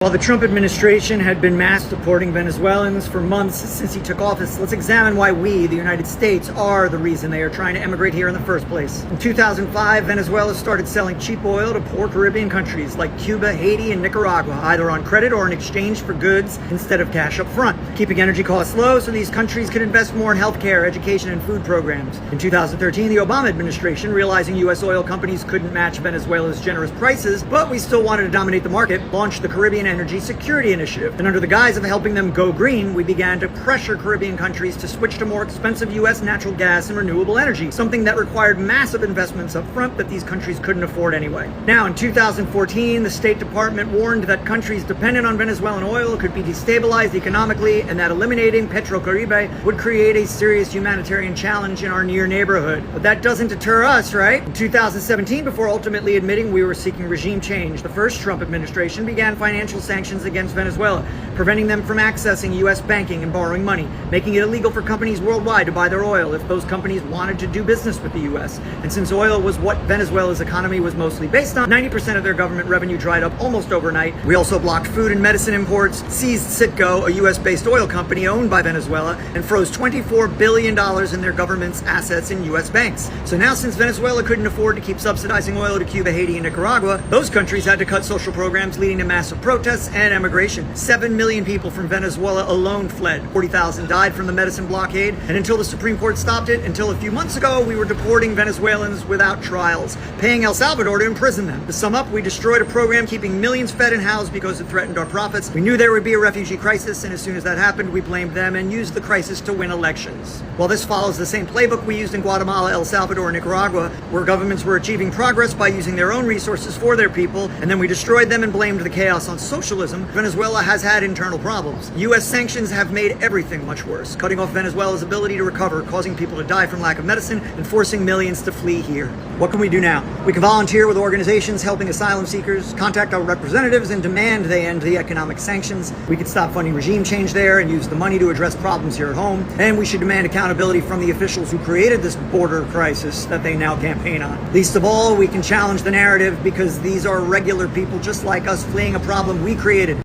While the Trump administration had been mass deporting Venezuelans for months since he took office, let's examine why we, the United States, are the reason they are trying to emigrate here in the first place. In 2005, Venezuela started selling cheap oil to poor Caribbean countries like Cuba, Haiti, and Nicaragua, either on credit or in exchange for goods instead of cash up front, keeping energy costs low so these countries could invest more in healthcare, education, and food programs. In 2013, the Obama administration, realizing U.S. oil companies couldn't match Venezuela's generous prices, but we still wanted to dominate the market, launched the Caribbean Energy Security Initiative. And under the guise of helping them go green, we began to pressure Caribbean countries to switch to more expensive U.S. natural gas and renewable energy, something that required massive investments up front that these countries couldn't afford anyway. Now, in 2014, the State Department warned that countries dependent on Venezuelan oil could be destabilized economically and that eliminating Petrocaribe would create a serious humanitarian challenge in our near neighborhood. But that doesn't deter us, right? In 2017, before ultimately admitting we were seeking regime change, the first Trump administration began financial sanctions against Venezuela, preventing them from accessing U.S. banking and borrowing money, making it illegal for companies worldwide to buy their oil if those companies wanted to do business with the U.S. And since oil was what Venezuela's economy was mostly based on, 90% of their government revenue dried up almost overnight. We also blocked food and medicine imports, seized Citgo, a U.S.-based oil company owned by Venezuela, and froze $24 billion in their government's assets in U.S. banks. So now, since Venezuela couldn't afford to keep subsidizing oil to Cuba, Haiti, and Nicaragua, those countries had to cut social programs, leading to massive protests and emigration. 7 million people from Venezuela alone fled. 40,000 died from the medicine blockade. And until the Supreme Court stopped it, until a few months ago, we were deporting Venezuelans without trials, paying El Salvador to imprison them. To sum up, we destroyed a program keeping millions fed and housed because it threatened our profits. We knew there would be a refugee crisis, and as soon as that happened, we blamed them and used the crisis to win elections. While this follows the same playbook we used in Guatemala, El Salvador, and Nicaragua, where governments were achieving progress by using their own resources for their people, and then we destroyed them and blamed the chaos on socialism, Venezuela has had internal problems. U.S. sanctions have made everything much worse, cutting off Venezuela's ability to recover, causing people to die from lack of medicine, and forcing millions to flee here. What can we do now? We can volunteer with organizations helping asylum seekers, contact our representatives, and demand they end the economic sanctions. We could stop funding regime change there and use the money to address problems here at home. And we should demand accountability from the officials who created this border crisis that they now campaign on. Least of all, we can challenge the narrative because these are regular people just like us fleeing a problem we created.